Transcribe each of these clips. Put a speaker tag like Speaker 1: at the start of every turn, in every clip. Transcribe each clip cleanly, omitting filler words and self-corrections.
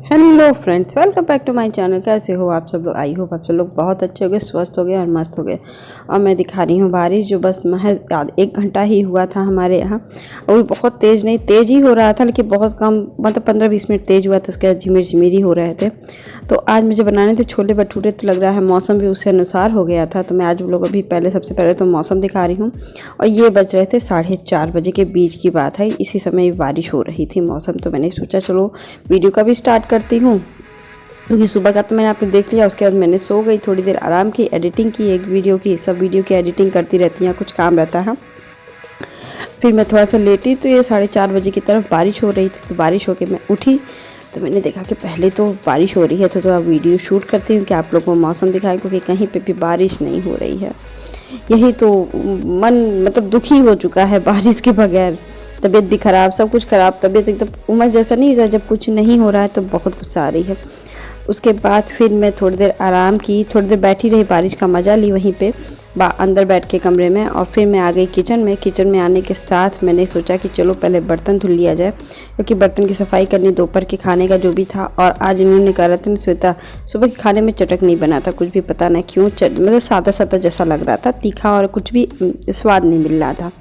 Speaker 1: Hello friends, welcome back to my channel. कैसे हो आप सब लोग? आई होप आप सब लोग बहुत अच्छे हो गए, स्वस्थ हो गए और मस्त हो गए। और मैं दिखा रही हूँ बारिश, जो बस महज 1 घंटा ही हुआ था हमारे यहाँ। और वो बहुत तेज़ नहीं, तेज़ ही हो रहा था लेकिन बहुत कम, मतलब 15-20 मिनट तेज़ हुआ था, उसके बाद झिमिर झिमिर ही हो रहे थे। तो आज मुझे बनाने थे छोले भटूरे। तो लग रहा है मौसम भी उससे अनुसार हो गया था। तो मैं आज लोग अभी सबसे पहले तो मौसम दिखा रही हूँ। और ये बज रहे थे 4:30 बजे के बीच की बात है। इसी समय बारिश हो रही थी मौसम। तो मैंने सोचा चलो वीडियो का भी स्टार्ट करती हूँ, क्योंकि सुबह का तो मैंने आपने देख लिया। उसके बाद मैंने सो गई, थोड़ी देर आराम की, एडिटिंग की, एक वीडियो की। सब वीडियो की एडिटिंग करती रहती हैं, कुछ काम रहता है। फिर मैं थोड़ा सा लेटी तो ये 4:30 बजे की तरफ बारिश हो रही थी। तो बारिश होके मैं उठी तो मैंने देखा कि पहले तो बारिश हो रही है, तो अब वीडियो शूट करती हूँ कि आप लोगों को मौसम दिखाएं, क्योंकि कहीं पे भी बारिश नहीं हो रही है। यही तो मन मतलब दुखी हो चुका है बारिश के बगैर। तबीयत भी ख़राब, सब कुछ ख़राब। तबीयत एकदम उमस जैसा नहीं रहा, जब कुछ नहीं हो रहा है तो बहुत गुस्सा आ रही है। उसके बाद फिर मैं थोड़ी देर आराम की, थोड़ी देर बैठी रही, बारिश का मज़ा ली वहीं पे अंदर बैठ के कमरे में। और फिर मैं आ गई किचन में। किचन में आने के साथ मैंने सोचा कि चलो पहले बर्तन धुल लिया जाए, क्योंकि बर्तन की सफाई करनी, दोपहर के खाने का जो भी था। और आज इन्होंने कहा था श्वेता, सुबह के खाने में चटक नहीं बना था कुछ भी, पता नहीं क्यों, मतलब सादा सादा जैसा लग रहा था, तीखा और कुछ भी स्वाद नहीं मिल रहा था।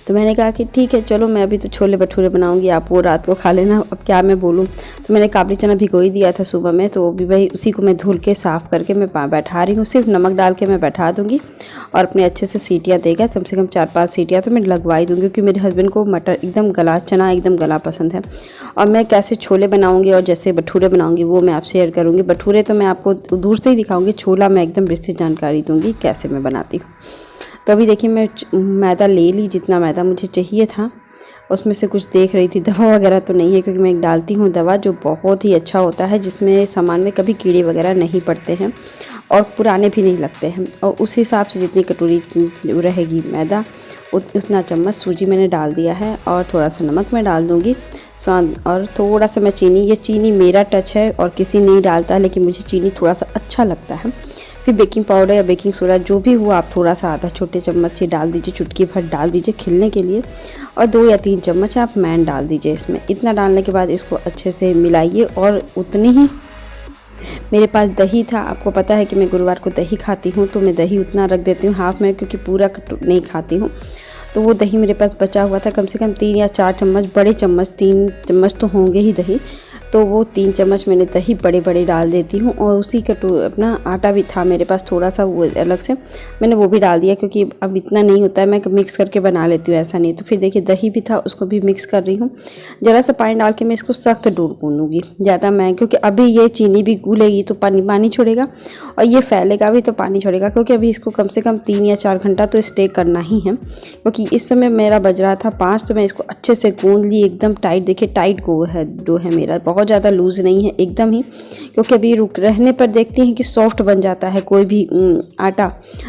Speaker 1: तो मैंने कहा कि ठीक है चलो, मैं अभी तो छोले भटूरे बनाऊंगी, आप वो रात को खा लेना, अब क्या मैं बोलूँ। तो मैंने काबली चना भिगो ही दिया था सुबह में, तो भी वही उसी को मैं धुल के साफ़ करके मैं बैठा रही हूँ। सिर्फ नमक डाल के मैं बैठा दूँगी और अपने अच्छे से सीटियाँ देगा, कम से कम 4-5 सीटियाँ तो मैं लगवाई दूँगी, क्योंकि मेरे हस्बैंड को मटर एकदम गला, चना एकदम गला पसंद है। और मैं कैसे छोले बनाऊँगी और जैसे भटूरे बनाऊँगी वो मैं आप शेयर करूँगी। भटूरे तो मैं आपको दूर से ही दिखाऊँगी, छोला मैं एकदम विस्तृत जानकारी दूँगी कैसे मैं बनाती हूँ। तो अभी देखिए मैं मैदा ले ली, जितना मैदा मुझे चाहिए था। उसमें से कुछ देख रही थी, दवा वगैरह तो नहीं है, क्योंकि मैं एक डालती हूँ दवा जो बहुत ही अच्छा होता है, जिसमें सामान में कभी कीड़े वगैरह नहीं पड़ते हैं और पुराने भी नहीं लगते हैं। और उस हिसाब से जितनी कटोरी रहेगी मैदा, उतना चम्मच सूजी मैंने डाल दिया है। और थोड़ा सा नमक मैं डाल दूँगी स्वाद, और थोड़ा सा मैं चीनी, ये चीनी मेरा टच है और किसी नहीं डालता है, लेकिन मुझे चीनी थोड़ा सा अच्छा लगता है। फिर बेकिंग पाउडर या बेकिंग सोडा जो भी हो, आप थोड़ा सा आधा छोटे चम्मच से डाल दीजिए, चुटकी भर डाल दीजिए खिलने के लिए। और 2 या 3 चम्मच आप मैन डाल दीजिए इसमें। इतना डालने के बाद इसको अच्छे से मिलाइए। और उतनी ही मेरे पास दही था, आपको पता है कि मैं गुरुवार को दही खाती हूँ, तो मैं दही उतना रख देती हूँ हाफ में, क्योंकि पूरा नहीं खाती हूँ। तो वो दही मेरे पास बचा हुआ था, कम से कम 3 या 4 चम्मच, बड़े चम्मच 3 चम्मच तो होंगे ही दही। तो वो 3 चम्मच मैंने दही बड़े बड़े डाल देती हूँ। और उसी अपना आटा भी था मेरे पास थोड़ा सा, वो अलग से मैंने वो भी डाल दिया, क्योंकि अब इतना नहीं होता है, मैं मिक्स करके बना लेती हूँ, ऐसा नहीं। तो फिर देखिए दही भी था, उसको भी मिक्स कर रही हूँ। ज़रा सा पानी डाल के मैं इसको सख्त डो गूँधूँगी, ज़्यादा मैं, क्योंकि अभी ये चीनी भी घुलेगी तो पानी छोड़ेगा, और ये फैलेगा भी तो पानी छोड़ेगा, क्योंकि अभी इसको कम से कम 3 या 4 घंटा तो स्टे करना ही है। क्योंकि इस समय मेरा बज रहा था 5, तो मैं इसको अच्छे से गूँध ली एकदम टाइट। देखिए टाइट डो है मेरा, बहुत ज़्यादा लूज़ नहीं है एकदम ही, क्योंकि अभी रुक रहने पर देखती हैं कि सॉफ्ट बन जाता है कोई भी आटा।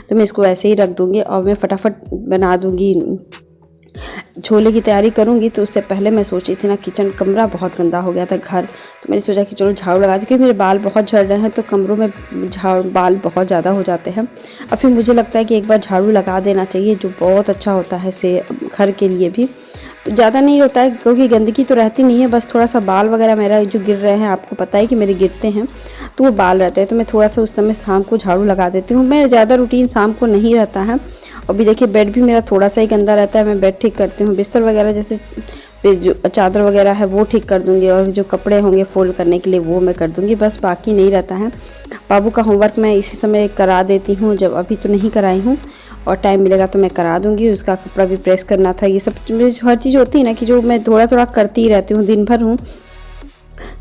Speaker 1: तो मैं इसको ऐसे ही रख दूँगी और मैं फटाफट बना दूँगी, छोले की तैयारी करूँगी। तो उससे पहले मैं सोची थी ना, किचन कमरा बहुत गंदा हो गया था घर, तो मैंने सोचा कि चलो झाड़ू लगा दूँ, क्योंकि मेरे बाल बहुत झड़ रहे हैं, तो कमरों में बाल बहुत ज़्यादा हो जाते हैं। और फिर मुझे लगता है कि एक बार झाड़ू लगा देना चाहिए, जो बहुत अच्छा होता है से घर के लिए भी। तो ज़्यादा नहीं होता है, क्योंकि गंदगी तो रहती नहीं है, बस थोड़ा सा बाल वगैरह मेरा जो गिर रहे हैं, आपको पता है कि मेरे गिरते हैं, तो वो बाल रहते हैं। तो मैं थोड़ा सा उस समय शाम को झाड़ू लगा देती हूँ। मैं ज़्यादा रूटीन शाम को नहीं रहता है। अभी देखिए बेड भी मेरा थोड़ा सा ही गंदा रहता है, मैं बेड ठीक करती हूँ, बिस्तर वगैरह जैसे जो चादर वगैरह है वो ठीक कर दूँगी, और जो कपड़े होंगे फोल्ड करने के लिए वो मैं कर दूँगी, बस बाकी नहीं रहता है। बाबू का होमवर्क मैं इसी समय करा देती हूँ, जब अभी तो नहीं कराई हूँ, और टाइम मिलेगा तो मैं करा दूँगी। उसका कपड़ा भी प्रेस करना था, ये सब हर चीज़ होती है ना, कि जो मैं थोड़ा थोड़ा करती ही रहती हूँ। दिन भर हूँ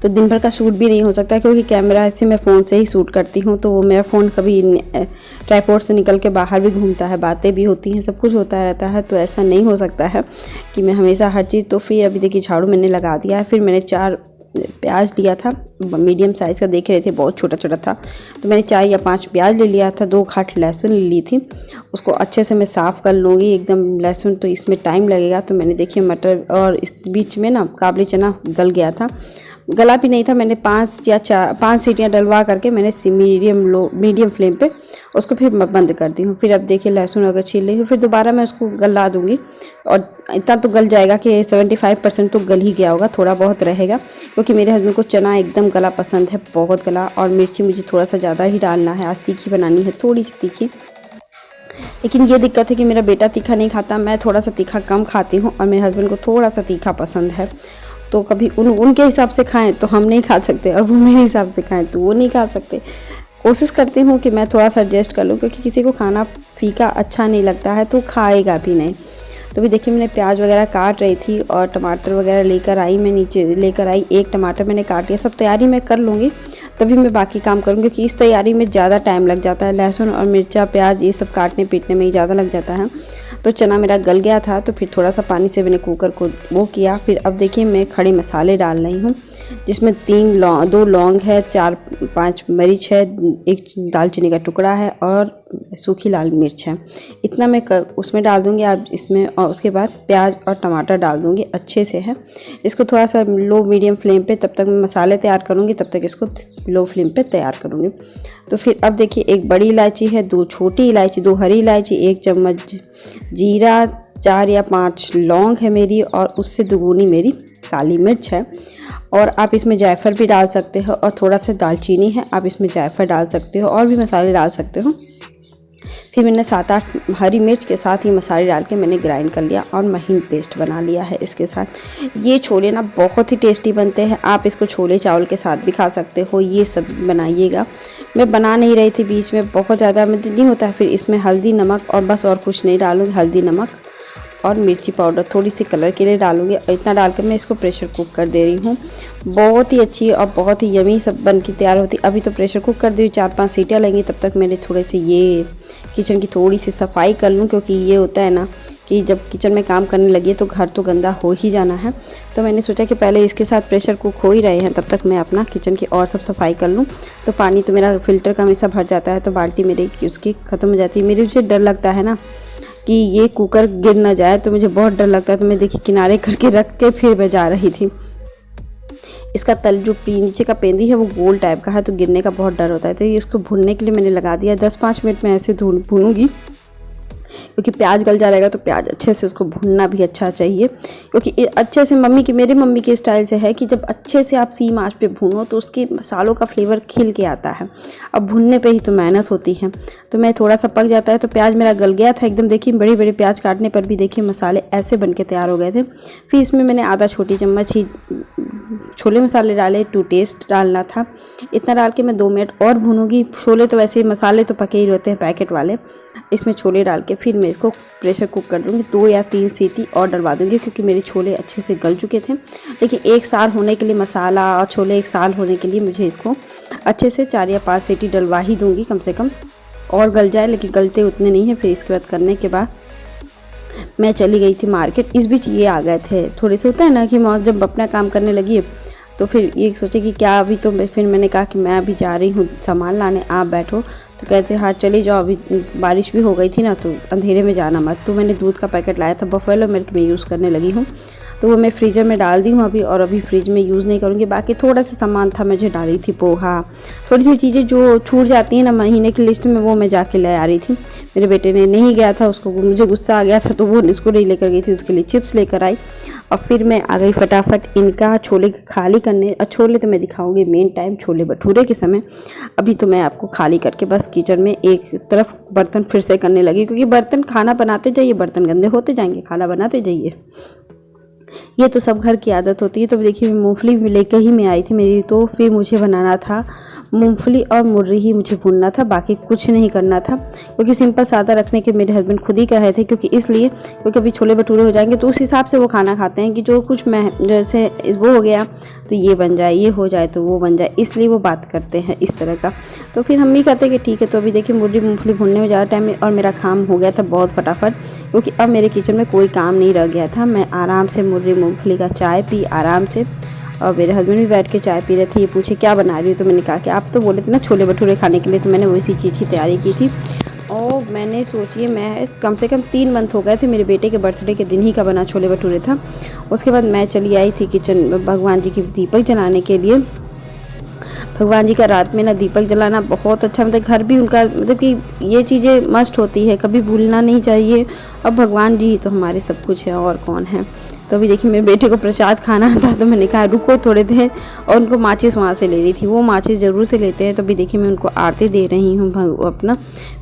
Speaker 1: तो दिन भर का शूट भी नहीं हो सकता, क्योंकि कैमरा ऐसे मैं फ़ोन से ही शूट करती हूँ, तो वो मेरा फ़ोन कभी ट्राइपॉड से निकल के बाहर भी घूमता है, बातें भी होती हैं, सब कुछ होता रहता है, तो ऐसा नहीं हो सकता है कि मैं हमेशा हर चीज़। तो फिर अभी देखिए झाड़ू मैंने लगा दिया है। फिर मैंने 4 प्याज लिया था, मीडियम साइज़ का, देख रहे थे बहुत छोटा छोटा था, तो मैंने 4 या 5 प्याज ले लिया था। 2 खाट लहसुन ली थी, उसको अच्छे से मैं साफ़ कर लूँगी एकदम। लहसुन तो इसमें टाइम लगेगा, तो मैंने देखिए मटर, और इस बीच में ना काबली चना गल गया था, गला भी नहीं था। मैंने 5 सीटियाँ डलवा करके मैंने मीडियम फ्लेम पे उसको फिर बंद कर दी हूँ। फिर अब देखिए लहसुन अगर छील ली हूँ, फिर दोबारा मैं उसको गला दूँगी और इतना तो गल जाएगा कि 75% तो गल ही गया होगा, थोड़ा बहुत रहेगा क्योंकि मेरे हस्बैंड को चना एकदम गला पसंद है, बहुत गला। और मिर्ची मुझे थोड़ा सा ज़्यादा ही डालना है, आज तीखी बनानी है, थोड़ी सी तीखी। लेकिन ये दिक्कत है कि मेरा बेटा तीखा नहीं खाता, मैं थोड़ा सा तीखा कम खाती हूँ और मेरे हस्बैंड को थोड़ा सा तीखा पसंद है। तो कभी उनके हिसाब से खाएं तो हम नहीं खा सकते और वो मेरे हिसाब से खाएं तो वो नहीं खा सकते। कोशिश करती हूँ कि मैं थोड़ा सा एडजस्ट कर लूँ, क्योंकि किसी को खाना फीका अच्छा नहीं लगता है तो खाएगा भी नहीं। तो भी देखिए मैंने प्याज वगैरह काट रही थी और टमाटर वगैरह लेकर आई, मैं नीचे लेकर आई। एक टमाटर मैंने काट लिया। सब तैयारी मैं कर लूँगी तभी मैं बाकी काम करूँगी, क्योंकि इस तैयारी में ज़्यादा टाइम लग जाता है। लहसुन और मिर्चा प्याज ये सब काटने पीटने में ही ज़्यादा लग जाता है। तो चना मेरा गल गया था तो फिर थोड़ा सा पानी से मैंने कुकर को वो किया। फिर अब देखिए मैं खड़े मसाले डाल रही हूँ, जिसमें 2 लौंग है, 4-5 मरीच है, 1 दालचीनी का टुकड़ा है और सूखी लाल मिर्च है। इतना मैं उसमें डाल दूँगी आप इसमें, और उसके बाद प्याज और टमाटर डाल दूँगी अच्छे से है। इसको थोड़ा सा लो मीडियम फ्लेम पे तब तक मैं मसाले तैयार करूँगी, तब तक इसको लो फ्लेम पे तैयार करूँगी। तो फिर अब देखिए 1 बड़ी इलायची है, 2 छोटी इलायची, 2 हरी इलायची, 1 चम्मच जीरा, 4 या 5 लौंग है मेरी और उससे दुगुनी मेरी काली मिर्च है। और आप इसमें जायफल भी डाल सकते हो और थोड़ा सा दालचीनी है, आप इसमें जायफल डाल सकते हो और भी मसाले डाल सकते हो। फिर मैंने 7-8 हरी मिर्च के साथ ही मसाले डाल के मैंने ग्राइंड कर लिया और महीन पेस्ट बना लिया है इसके साथ। ये छोले ना बहुत ही टेस्टी बनते हैं, आप इसको छोले चावल के साथ भी खा सकते हो। ये सब बनाइएगा। मैं बना नहीं रही थी, बीच में बहुत ज़्यादा नहीं होता है। फिर इसमें हल्दी नमक और बस और कुछ नहीं डालूँगी, हल्दी नमक और मिर्ची पाउडर थोड़ी सी कलर के लिए डालूंगी और इतना डालकर मैं इसको प्रेशर कुक कर दे रही हूँ। बहुत ही अच्छी और बहुत ही यमी सब बन के तैयार होती। अभी तो प्रेशर कुक कर दी, 4-5 सीटियाँ लेंगी, तब तक मैंने थोड़े से ये किचन की थोड़ी सी सफाई कर लूँ, क्योंकि ये होता है ना कि जब किचन में काम करने लगी तो घर तो गंदा हो ही जाना है। तो मैंने सोचा कि पहले इसके साथ प्रेशर कुक हो ही रहे हैं तब तक मैं अपना किचन की और सब सफाई कर लूँ। तो पानी तो मेरा फ़िल्टर का हमेशा भर जाता है, तो बाल्टी मेरी उसकी ख़त्म हो जाती है। मेरे मुझे डर लगता है ना कि ये कुकर गिर ना जाए, तो मुझे बहुत डर लगता है। तो मैं देखिए किनारे करके रख के फिर मैं जा रही थी। इसका तल जो नीचे का पेंदी है वो गोल टाइप का है, तो गिरने का बहुत डर होता है। तो ये इसको भूनने के लिए मैंने लगा दिया। 10-5 मिनट में ऐसे भूनूंगी, क्योंकि प्याज गल जाएगा तो प्याज अच्छे से उसको भूनना भी अच्छा चाहिए। क्योंकि अच्छे से मेरी मम्मी के स्टाइल से है कि जब अच्छे से आप सी आंच पे भूनो तो उसके मसालों का फ्लेवर खिल के आता है। अब भुनने पे ही तो मेहनत होती है। तो मैं थोड़ा सा पक जाता है। तो प्याज मेरा गल गया था एकदम। देखिए बड़े बड़े प्याज काटने पर भी देखिए मसाले ऐसे बन के तैयार हो गए थे। फिर इसमें मैंने आधा छोटी चम्मच ही छोले मसाले डाले, टू टेस्ट डालना था। इतना डाल के मैं 2 मिनट और भूनूंगी। छोले तो वैसे मसाले तो पके ही रहते हैं पैकेट वाले, इसमें छोले डाल के फिर मैं इसको प्रेशर कुक कर दूँगी। 2 या 3 सीटी और डलवा दूँगी, क्योंकि मेरे छोले अच्छे से गल चुके थे। लेकिन 1 साल होने के लिए मसाला और छोले 1 साल होने के लिए मुझे इसको अच्छे से 4 या 5 सीटी डलवा ही दूँगी कम से कम, और गल जाए। लेकिन गलते उतने नहीं हैं। फिर इसके बाद करने के बाद मैं चली गई थी मार्केट। इस बीच ये आ गए थे। थोड़े से होता है ना कि मौत जब अपना काम करने लगी तो फिर ये सोचे कि क्या अभी तो फिर मैंने कहा कि मैं अभी जा रही हूँ सामान लाने, आप बैठो। तो कहते हाँ चली जाओ, अभी बारिश भी हो गई थी ना तो अंधेरे में जाना मत। तो मैंने दूध का पैकेट लाया था, बफेलो मिल्क में यूज़ करने लगी हूँ। तो वो मैं फ्रीजर में डाल दी हूँ अभी, और अभी फ्रिज में यूज़ नहीं करूँगी। बाकी थोड़ा सा सामान था मुझे डाली थी, पोहा, थोड़ी सी चीज़ें जो छूट जाती हैं ना महीने की लिस्ट में, वो मैं जाके ले आ रही थी। मेरे बेटे ने नहीं गया था, उसको मुझे गुस्सा आ गया था तो वो इसको नहीं लेकर गई थी, उसके लिए चिप्स लेकर आई। और फिर मैं आ गई फटाफट इनका छोले खाली करने। और छोले तो मैं दिखाऊंगी मेन टाइम छोले भटूरे के समय। अभी तो मैं आपको खाली करके बस किचन में एक तरफ बर्तन फिर से करने लगी, क्योंकि बर्तन खाना बनाते जाइए बर्तन गंदे होते जाएंगे, खाना बनाते जाइए, ये तो सब घर की आदत होती है। तो देखिए मूंगफली भी लेकर ही मैं आई थी मेरी, तो फिर मुझे बनाना था मूंगफली और मुर्री ही मुझे भूनना था, बाकी कुछ नहीं करना था। क्योंकि सिंपल सादा रखने के मेरे हस्बैंड खुद ही कहे थे, क्योंकि अभी छोले भटूरे हो जाएंगे तो उस हिसाब से वो खाना खाते हैं कि जो कुछ जैसे वो हो गया तो ये बन जाए, ये हो जाए तो वो बन जाए, इसलिए वो बात करते हैं इस तरह का। तो फिर हम भी कहते हैं कि ठीक है। तो अभी देखिए मुर्री मूंगफली भूनने में ज़्यादा टाइम और मेरा काम हो गया था बहुत फटाफट, क्योंकि अब मेरे किचन में कोई काम नहीं रह गया था। मैं आराम से मुर्री मूंगफली का चाय पी आराम से, और मेरे हस्बैंड भी बैठ के चाय पी रहे थे। ये पूछे क्या बना रही हो, तो मैंने कहा कि आप तो बोले थे ना छोले भटूरे खाने के लिए, तो मैंने वैसी चीज़ की तैयारी की थी। और मैंने सोचिए मैं कम से कम 3 मंथ हो गए थे, मेरे बेटे के बर्थडे के दिन ही का बना छोले भटूरे था। उसके बाद मैं चली आई थी किचन भगवान जी की दीपक जलाने के लिए। भगवान जी का रात में ना दीपक जलाना बहुत अच्छा, मतलब घर भी उनका, मतलब कि ये चीज़ें मस्ट होती है, कभी भूलना नहीं चाहिए। अब भगवान जी तो हमारे सब कुछ है, और कौन है। तो अभी देखिए मेरे बेटे को प्रसाद खाना था, तो मैंने कहा रुको थोड़े देर, और उनको माचिस वहाँ से ले ली थी, वो माचिस ज़रूर से लेते हैं। तो अभी देखिए मैं उनको आरती दे रही हूँ अपना,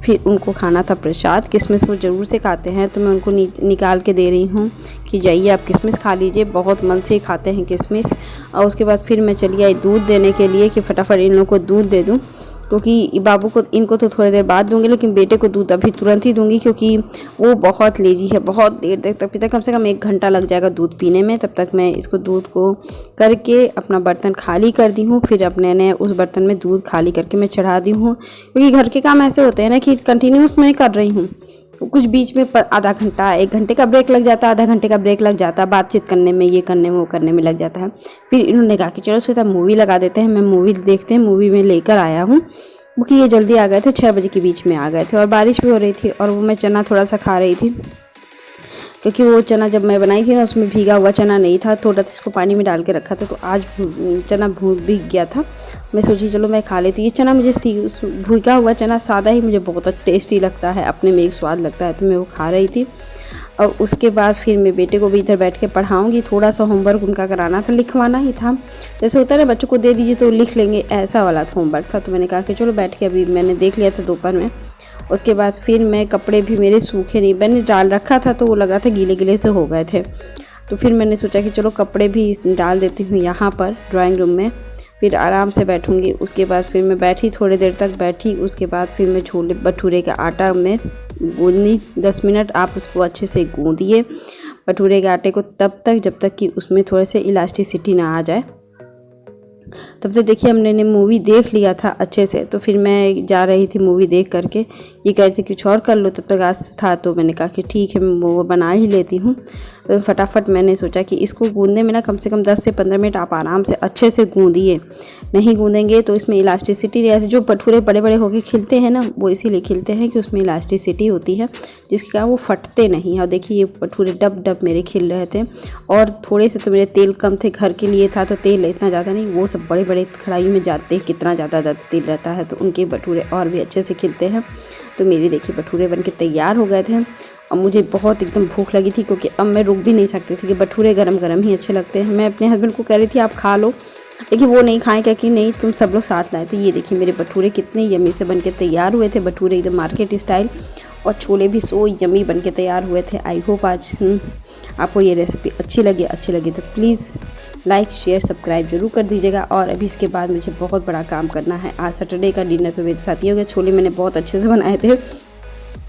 Speaker 1: फिर उनको खाना था प्रसाद, किशमिश वो ज़रूर से खाते हैं, तो मैं उनको निकाल के दे रही हूँ कि जाइए आप किशमिश खा लीजिए, बहुत मन से खाते हैं किशमिश। और उसके बाद फिर मैं चली आई दूध देने के लिए कि फटाफट इन लोगों को दूध दे दूँ, क्योंकि बाबू को, इनको तो थोड़ी देर बाद दूंगी, लेकिन बेटे को दूध अभी तुरंत ही दूंगी, क्योंकि वो बहुत लेजी है, बहुत देर तक पीता, कम से कम 1 घंटा लग जाएगा दूध पीने में। तब तक मैं इसको दूध को करके अपना बर्तन खाली कर दी हूँ, फिर अपने ने उस बर्तन में दूध खाली करके मैं चढ़ा दी हूँ, क्योंकि घर के काम ऐसे होते हैं ना कि कंटिन्यूस मैं कर रही हूँ, कुछ बीच में आधा घंटा 1 घंटे का ब्रेक लग जाता है, आधा घंटे का ब्रेक लग जाता है, बातचीत करने में, ये करने में, वो करने में लग जाता है। फिर इन्होंने कहा कि चलो श्वेता मूवी लगा देते हैं, मैं मूवी देखते हैं। मूवी में लेकर आया हूँ, क्योंकि ये जल्दी आ गए थे, 6 बजे के बीच में आ गए थे, और बारिश भी हो रही थी, और वो मैं चना थोड़ा सा खा रही थी, क्योंकि वो चना जब मैं बनाई थी ना उसमें भीगा हुआ चना नहीं था, थोड़ा सा इसको पानी में डाल के रखा था, तो आज चना भीग गया था। मैं सोची चलो मैं खा लेती। ये चना मुझे भीगा हुआ चना सादा ही मुझे बहुत टेस्टी लगता है, अपने में एक स्वाद लगता है, तो मैं वो खा रही थी। और उसके बाद फिर मैं बेटे को भी इधर बैठ के पढ़ाऊँगी, थोड़ा सा होमवर्क उनका कराना था, लिखवाना ही था, जैसे होता है ना बच्चों को दे दीजिए तो लिख लेंगे, ऐसा वाला होमवर्क था। तो मैंने कहा कि चलो बैठ के, अभी मैंने देख लिया था दोपहर में। उसके बाद फिर मैं कपड़े भी मेरे सूखे नहीं, मैंने डाल रखा था तो वो लग रहा था गीले गीले से हो गए थे, तो फिर मैंने सोचा कि चलो कपड़े भी डाल देती हूँ यहाँ पर ड्राइंग रूम में, फिर आराम से बैठूँगी। उसके बाद फिर मैं बैठी, थोड़ी देर तक बैठी, उसके बाद फिर मैं छोले भटूरे का आटा में गूंदी 10 मिनट, आप उसको अच्छे से गूंदिए भटूरे के आटे को, तब तक जब तक कि उसमें थोड़े से इलास्टिसिटी ना आ जाए। तब तक देखिए हमने मूवी देख लिया था अच्छे से, तो फिर मैं जा रही थी मूवी देख करके, ये कह रही थी कुछ और कर लो, तब तक आज था, तो मैंने कहा कि ठीक है मैं वो बना ही लेती हूँ। तो फटाफट मैंने सोचा कि इसको गूंदने में ना कम से कम 10 से 15 मिनट आप आराम से अच्छे से गूंदिए, नहीं गूंदेंगे तो इसमें इलास्टिसिटी नहीं, ऐसे जो भटूरे बड़े बड़े होके खिलते हैं ना, वो इसीलिए खिलते हैं कि उसमें इलास्टिसिटी होती है, जिसके कारण वो फटते नहीं। और देखिए ये भटूरे डब डब मेरे खिल रहे थे, और थोड़े से तो मेरे तेल कम थे, घर के लिए था तो तेल इतना ज़्यादा नहीं, वो सब बड़े बड़े कढ़ाई में जाते हैं, कितना ज़्यादा तेल रहता है, तो उनके भटूरे और भी अच्छे से खिलते हैं। तो मेरे देखिए भटूरे बन के तैयार हो गए थे। अब मुझे बहुत एकदम भूख लगी थी, क्योंकि अब मैं रुक भी नहीं सकती थी कि भटूरे गरम गरम ही अच्छे लगते हैं। मैं अपने हस्बैंड को कह रही थी आप खा लो, लेकिन वो नहीं खाएं, क्या कि नहीं तुम सब लोग साथ लाए। तो ये देखिए मेरे भटूरे कितने यमी से बन के तैयार हुए थे, भटूरे एकदम मार्केट स्टाइल, और छोले भी सो यमी बन के तैयार हुए थे। आई होप आज आपको ये रेसिपी अच्छी लगी तो प्लीज़ लाइक शेयर सब्सक्राइब जरूर कर दीजिएगा। और अभी इसके बाद मुझे बहुत बड़ा काम करना है, आज सैटरडे का डिनर तो मेरे साथ ही हो गया। छोले मैंने बहुत अच्छे से बनाए थे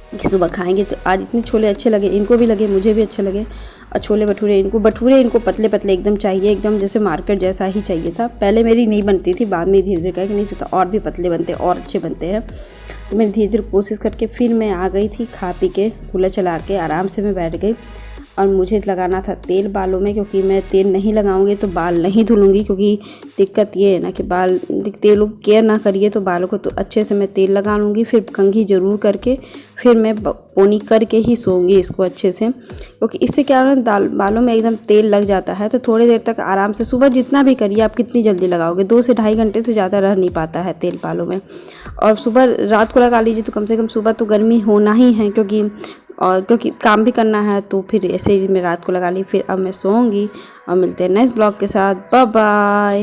Speaker 1: कि सुबह खाएंगे, तो आज इतने छोले अच्छे लगे, इनको भी लगे, मुझे भी अच्छे लगे। और छोले भटूरे इनको पतले पतले एकदम चाहिए, एकदम जैसे मार्केट जैसा ही चाहिए था। पहले मेरी नहीं बनती थी, बाद में धीरे धीरे कहा कि नहीं सोचा और भी पतले बनते और अच्छे बनते हैं, तो मैं धीरे धीरे कोशिश करके फिर मैं आ गई थी, खा पी के कूलर चला के आराम से मैं बैठ गई। और मुझे लगाना था तेल बालों में, क्योंकि मैं तेल नहीं लगाऊंगी तो बाल नहीं धुलूंगी, क्योंकि दिक्कत ये है ना कि बाल तेल केयर ना करिए तो बालों को तो अच्छे से मैं तेल लगा लूँगी, फिर कंघी ज़रूर करके फिर मैं पोनी करके ही सोऊंगी इसको अच्छे से, क्योंकि इससे क्या है ना बालों में एकदम तेल लग जाता है। तो थोड़ी देर तक आराम से, सुबह जितना भी करिए आप कितनी जल्दी लगाओगे, 2 से ढाई घंटे से ज़्यादा रह नहीं पाता है तेल बालों में। और सुबह रात को लगा लीजिए तो कम से कम सुबह तो गर्मी होना ही है, क्योंकि काम भी करना है, तो फिर ऐसे ही मैं रात को लगा ली। फिर अब मैं सोऊंगी, और मिलते हैं नेक्स्ट ब्लॉग के साथ। Bye bye.